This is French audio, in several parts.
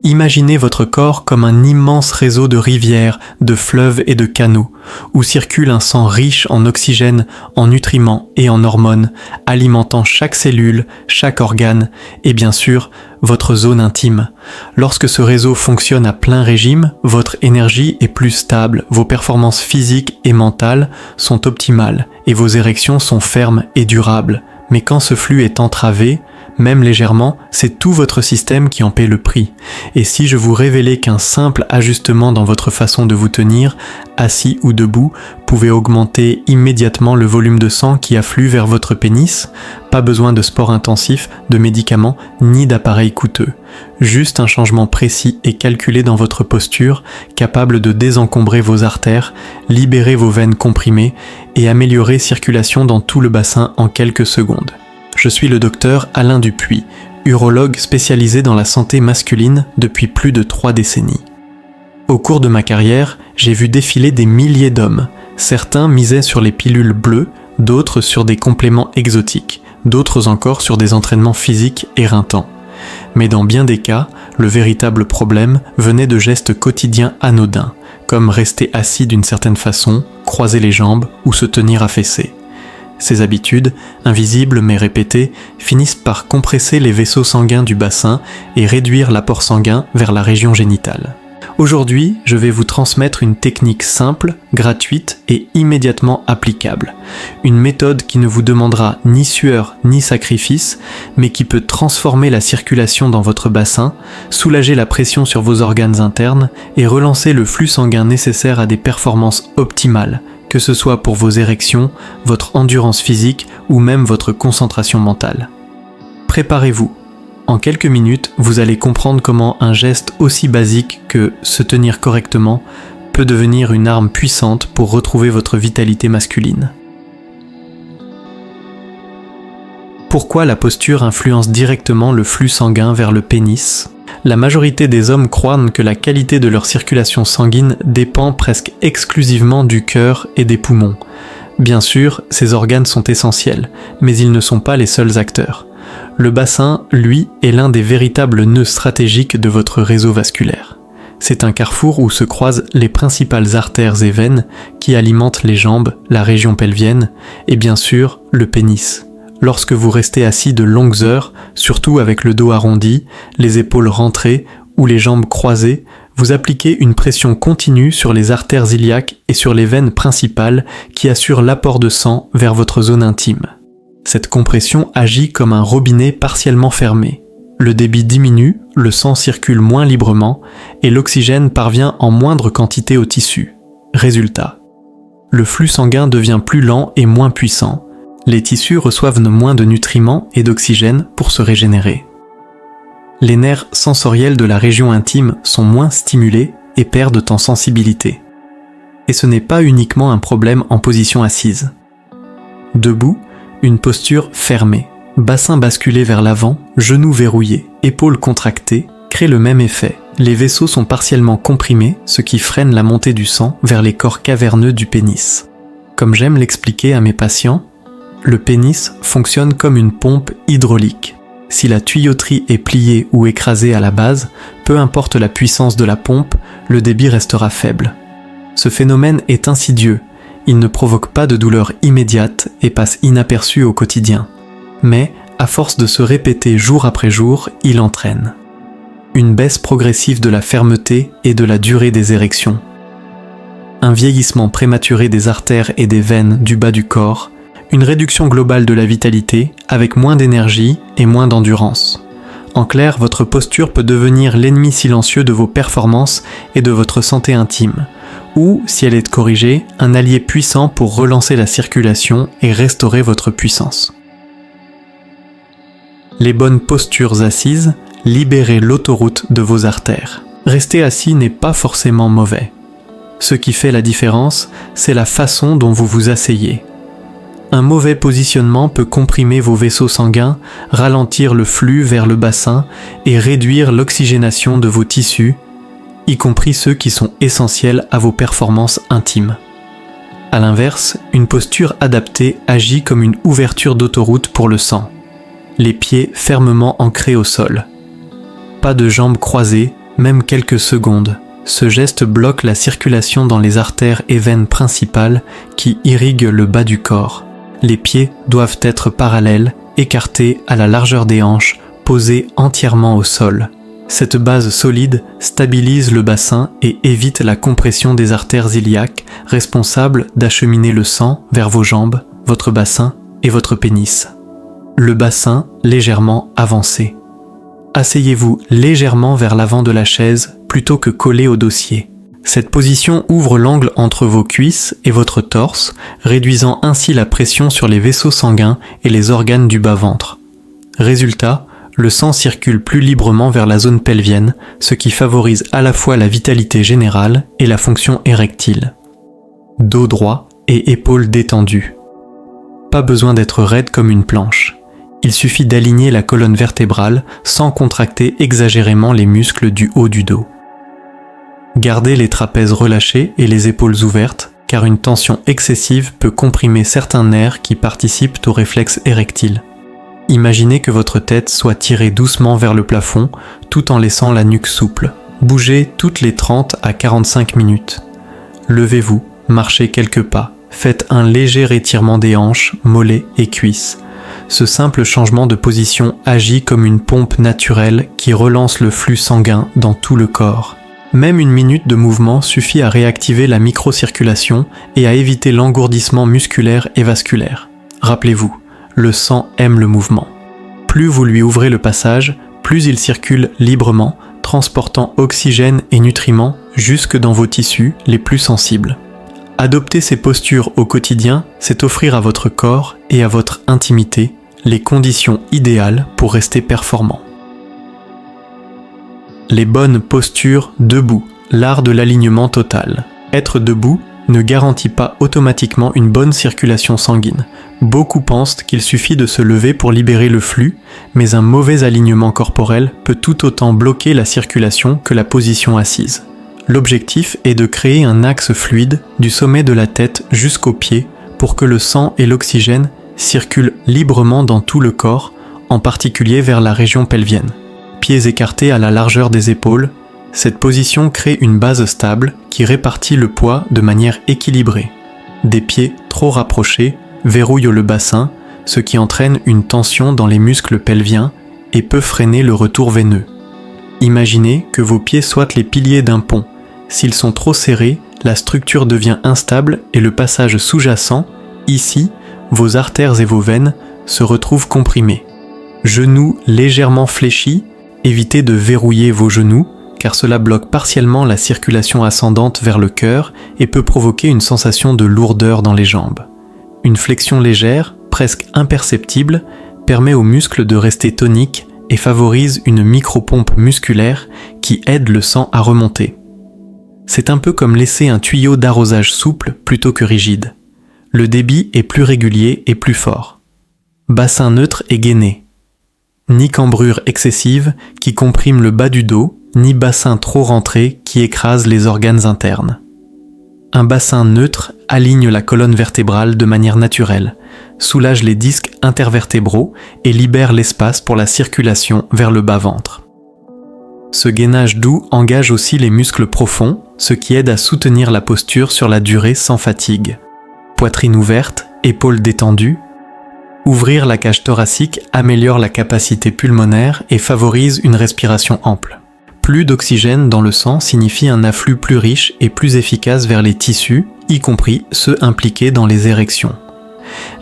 Imaginez votre corps comme un immense réseau de rivières, de fleuves et de canaux, où circule un sang riche en oxygène, en nutriments et en hormones, alimentant chaque cellule, chaque organe et bien sûr, votre zone intime. Lorsque ce réseau fonctionne à plein régime, votre énergie est plus stable, vos performances physiques et mentales sont optimales et vos érections sont fermes et durables. Mais quand ce flux est entravé, même légèrement, c'est tout votre système qui en paie le prix. Et si je vous révélais qu'un simple ajustement dans votre façon de vous tenir, assis ou debout, pouvait augmenter immédiatement le volume de sang qui afflue vers votre pénis, pas besoin de sport intensif, de médicaments, ni d'appareils coûteux. Juste un changement précis et calculé dans votre posture, capable de désencombrer vos artères, libérer vos veines comprimées et améliorer circulation dans tout le bassin en quelques secondes. Je suis le docteur Alain Dupuis, urologue spécialisé dans la santé masculine depuis plus de 3 décennies. Au cours de ma carrière, j'ai vu défiler des milliers d'hommes. Certains misaient sur les pilules bleues, d'autres sur des compléments exotiques, d'autres encore sur des entraînements physiques éreintants. Mais dans bien des cas, le véritable problème venait de gestes quotidiens anodins, comme rester assis d'une certaine façon, croiser les jambes ou se tenir affaissé. Ces habitudes, invisibles mais répétées, finissent par compresser les vaisseaux sanguins du bassin et réduire l'apport sanguin vers la région génitale. Aujourd'hui, je vais vous transmettre une technique simple, gratuite et immédiatement applicable. Une méthode qui ne vous demandera ni sueur ni sacrifice, mais qui peut transformer la circulation dans votre bassin, soulager la pression sur vos organes internes et relancer le flux sanguin nécessaire à des performances optimales, que ce soit pour vos érections, votre endurance physique ou même votre concentration mentale. Préparez-vous. En quelques minutes, vous allez comprendre comment un geste aussi basique que se tenir correctement peut devenir une arme puissante pour retrouver votre vitalité masculine. Pourquoi la posture influence directement le flux sanguin vers le pénis ? La majorité des hommes croient que la qualité de leur circulation sanguine dépend presque exclusivement du cœur et des poumons. Bien sûr, ces organes sont essentiels, mais ils ne sont pas les seuls acteurs. Le bassin, lui, est l'un des véritables nœuds stratégiques de votre réseau vasculaire. C'est un carrefour où se croisent les principales artères et veines qui alimentent les jambes, la région pelvienne et bien sûr le pénis. Lorsque vous restez assis de longues heures, surtout avec le dos arrondi, les épaules rentrées ou les jambes croisées, vous appliquez une pression continue sur les artères iliaques et sur les veines principales qui assurent l'apport de sang vers votre zone intime. Cette compression agit comme un robinet partiellement fermé. Le débit diminue, le sang circule moins librement et l'oxygène parvient en moindre quantité au tissu. Résultat, le flux sanguin devient plus lent et moins puissant. Les tissus reçoivent moins de nutriments et d'oxygène pour se régénérer. Les nerfs sensoriels de la région intime sont moins stimulés et perdent en sensibilité. Et ce n'est pas uniquement un problème en position assise. Debout, une posture fermée, bassin basculé vers l'avant, genoux verrouillés, épaules contractées, crée le même effet. Les vaisseaux sont partiellement comprimés, ce qui freine la montée du sang vers les corps caverneux du pénis. Comme j'aime l'expliquer à mes patients, le pénis fonctionne comme une pompe hydraulique. Si la tuyauterie est pliée ou écrasée à la base, peu importe la puissance de la pompe, le débit restera faible. Ce phénomène est insidieux. Il ne provoque pas de douleur immédiate et passe inaperçu au quotidien. Mais, à force de se répéter jour après jour, il entraîne une baisse progressive de la fermeté et de la durée des érections, un vieillissement prématuré des artères et des veines du bas du corps, une réduction globale de la vitalité avec moins d'énergie et moins d'endurance. En clair, votre posture peut devenir l'ennemi silencieux de vos performances et de votre santé intime, ou, si elle est corrigée, un allié puissant pour relancer la circulation et restaurer votre puissance. Les bonnes postures assises, libérez l'autoroute de vos artères. Rester assis n'est pas forcément mauvais. Ce qui fait la différence, c'est la façon dont vous vous asseyez. Un mauvais positionnement peut comprimer vos vaisseaux sanguins, ralentir le flux vers le bassin et réduire l'oxygénation de vos tissus, y compris ceux qui sont essentiels à vos performances intimes. A l'inverse, une posture adaptée agit comme une ouverture d'autoroute pour le sang. Les pieds fermement ancrés au sol. Pas de jambes croisées, même quelques secondes. Ce geste bloque la circulation dans les artères et veines principales qui irriguent le bas du corps. Les pieds doivent être parallèles, écartés à la largeur des hanches, posés entièrement au sol. Cette base solide stabilise le bassin et évite la compression des artères iliaques, responsables d'acheminer le sang vers vos jambes, votre bassin et votre pénis. Le bassin légèrement avancé. Asseyez-vous légèrement vers l'avant de la chaise plutôt que collé au dossier. Cette position ouvre l'angle entre vos cuisses et votre torse, réduisant ainsi la pression sur les vaisseaux sanguins et les organes du bas-ventre. Résultat, le sang circule plus librement vers la zone pelvienne, ce qui favorise à la fois la vitalité générale et la fonction érectile. Dos droit et épaules détendues. Pas besoin d'être raide comme une planche. Il suffit d'aligner la colonne vertébrale sans contracter exagérément les muscles du haut du dos. Gardez les trapèzes relâchés et les épaules ouvertes, car une tension excessive peut comprimer certains nerfs qui participent au réflexe érectile. Imaginez que votre tête soit tirée doucement vers le plafond, tout en laissant la nuque souple. Bougez toutes les 30 à 45 minutes. Levez-vous, marchez quelques pas, faites un léger étirement des hanches, mollets et cuisses. Ce simple changement de position agit comme une pompe naturelle qui relance le flux sanguin dans tout le corps. Même une minute de mouvement suffit à réactiver la microcirculation et à éviter l'engourdissement musculaire et vasculaire. Rappelez-vous, le sang aime le mouvement. Plus vous lui ouvrez le passage, plus il circule librement, transportant oxygène et nutriments jusque dans vos tissus les plus sensibles. Adopter ces postures au quotidien, c'est offrir à votre corps et à votre intimité les conditions idéales pour rester performant. Les bonnes postures debout, l'art de l'alignement total. Être debout ne garantit pas automatiquement une bonne circulation sanguine. Beaucoup pensent qu'il suffit de se lever pour libérer le flux, mais un mauvais alignement corporel peut tout autant bloquer la circulation que la position assise. L'objectif est de créer un axe fluide du sommet de la tête jusqu'aux pieds pour que le sang et l'oxygène circulent librement dans tout le corps, en particulier vers la région pelvienne. Pieds écartés à la largeur des épaules, cette position crée une base stable qui répartit le poids de manière équilibrée. Des pieds trop rapprochés verrouillent le bassin, ce qui entraîne une tension dans les muscles pelviens et peut freiner le retour veineux. Imaginez que vos pieds soient les piliers d'un pont. S'ils sont trop serrés, la structure devient instable et le passage sous-jacent, ici, vos artères et vos veines, se retrouvent comprimés. Genoux légèrement fléchis, évitez de verrouiller vos genoux, car cela bloque partiellement la circulation ascendante vers le cœur et peut provoquer une sensation de lourdeur dans les jambes. Une flexion légère, presque imperceptible, permet aux muscles de rester toniques et favorise une micropompe musculaire qui aide le sang à remonter. C'est un peu comme laisser un tuyau d'arrosage souple plutôt que rigide. Le débit est plus régulier et plus fort. Bassin neutre et gainé. Ni cambrure excessive qui comprime le bas du dos, ni bassin trop rentré qui écrase les organes internes. Un bassin neutre aligne la colonne vertébrale de manière naturelle, soulage les disques intervertébraux et libère l'espace pour la circulation vers le bas-ventre. Ce gainage doux engage aussi les muscles profonds, ce qui aide à soutenir la posture sur la durée sans fatigue. Poitrine ouverte, épaules détendues. Ouvrir la cage thoracique améliore la capacité pulmonaire et favorise une respiration ample. Plus d'oxygène dans le sang signifie un afflux plus riche et plus efficace vers les tissus, y compris ceux impliqués dans les érections.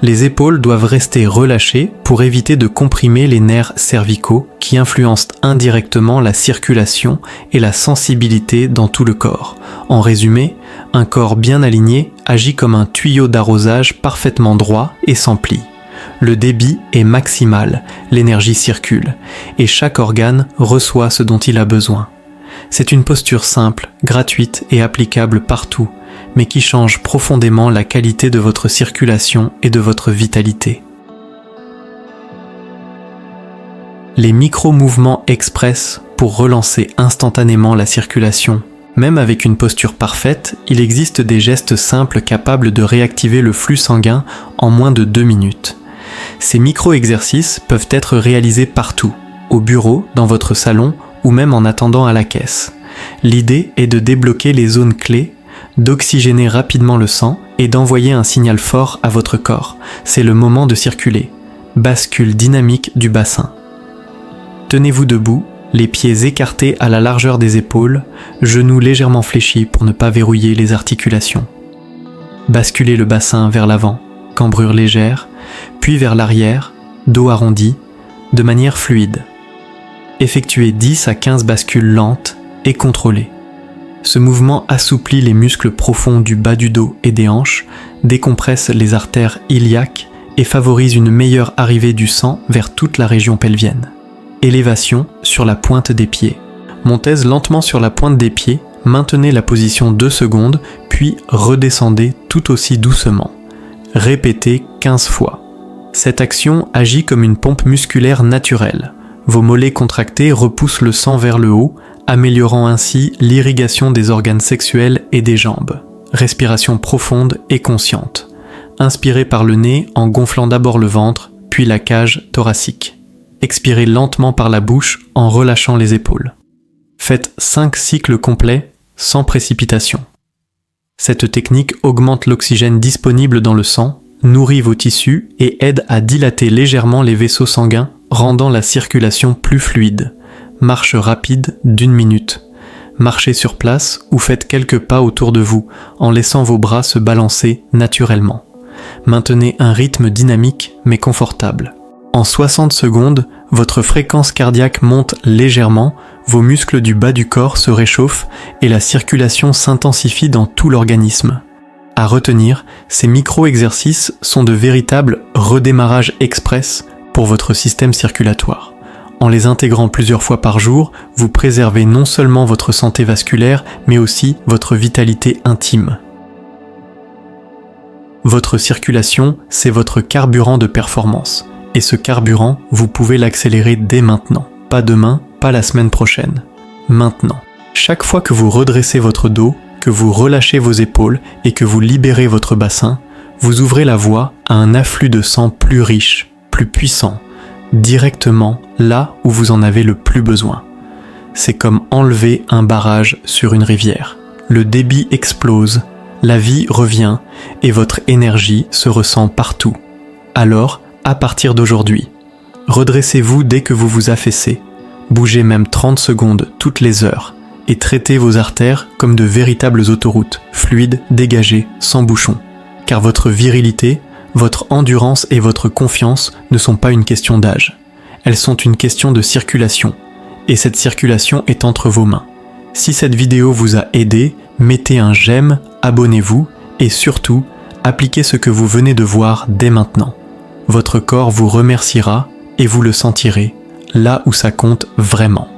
Les épaules doivent rester relâchées pour éviter de comprimer les nerfs cervicaux qui influencent indirectement la circulation et la sensibilité dans tout le corps. En résumé, un corps bien aligné agit comme un tuyau d'arrosage parfaitement droit et sans plis. Le débit est maximal, l'énergie circule, et chaque organe reçoit ce dont il a besoin. C'est une posture simple, gratuite et applicable partout, mais qui change profondément la qualité de votre circulation et de votre vitalité. Les micro-mouvements express pour relancer instantanément la circulation. Même avec une posture parfaite, il existe des gestes simples capables de réactiver le flux sanguin en moins de 2 minutes. Ces micro-exercices peuvent être réalisés partout, au bureau, dans votre salon ou même en attendant à la caisse. L'idée est de débloquer les zones clés, d'oxygéner rapidement le sang et d'envoyer un signal fort à votre corps. C'est le moment de circuler. Bascule dynamique du bassin. Tenez-vous debout, les pieds écartés à la largeur des épaules, genoux légèrement fléchis pour ne pas verrouiller les articulations. Basculez le bassin vers l'avant, cambrure légère, puis vers l'arrière, dos arrondi, de manière fluide. Effectuez 10 à 15 bascules lentes et contrôlées. Ce mouvement assouplit les muscles profonds du bas du dos et des hanches, décompresse les artères iliaques et favorise une meilleure arrivée du sang vers toute la région pelvienne. Élévation sur la pointe des pieds. Montez lentement sur la pointe des pieds, maintenez la position 2 secondes, puis redescendez tout aussi doucement. Répétez 15 fois. Cette action agit comme une pompe musculaire naturelle. Vos mollets contractés repoussent le sang vers le haut, améliorant ainsi l'irrigation des organes sexuels et des jambes. Respiration profonde et consciente. Inspirez par le nez en gonflant d'abord le ventre, puis la cage thoracique. Expirez lentement par la bouche en relâchant les épaules. Faites 5 cycles complets sans précipitation. Cette technique augmente l'oxygène disponible dans le sang, nourrit vos tissus et aide à dilater légèrement les vaisseaux sanguins, rendant la circulation plus fluide. Marche rapide d'1 minute. Marchez sur place ou faites quelques pas autour de vous en laissant vos bras se balancer naturellement. Maintenez un rythme dynamique mais confortable. En 60 secondes, votre fréquence cardiaque monte légèrement, vos muscles du bas du corps se réchauffent et la circulation s'intensifie dans tout l'organisme. À retenir, ces micro-exercices sont de véritables redémarrages express pour votre système circulatoire. En les intégrant plusieurs fois par jour, vous préservez non seulement votre santé vasculaire, mais aussi votre vitalité intime. Votre circulation, c'est votre carburant de performance. Et ce carburant, vous pouvez l'accélérer dès maintenant. Pas demain, pas la semaine prochaine. Maintenant. Chaque fois que vous redressez votre dos, que vous relâchez vos épaules et que vous libérez votre bassin, vous ouvrez la voie à un afflux de sang plus riche, plus puissant, directement là où vous en avez le plus besoin. C'est comme enlever un barrage sur une rivière. Le débit explose, la vie revient et votre énergie se ressent partout. Alors, à partir d'aujourd'hui, redressez-vous dès que vous vous affaissez, bougez même 30 secondes toutes les heures et traitez vos artères comme de véritables autoroutes, fluides, dégagées, sans bouchons. Car votre virilité, votre endurance et votre confiance ne sont pas une question d'âge. Elles sont une question de circulation. Et cette circulation est entre vos mains. Si cette vidéo vous a aidé, mettez un j'aime, abonnez-vous et surtout, appliquez ce que vous venez de voir dès maintenant. Votre corps vous remerciera et vous le sentirez là où ça compte vraiment.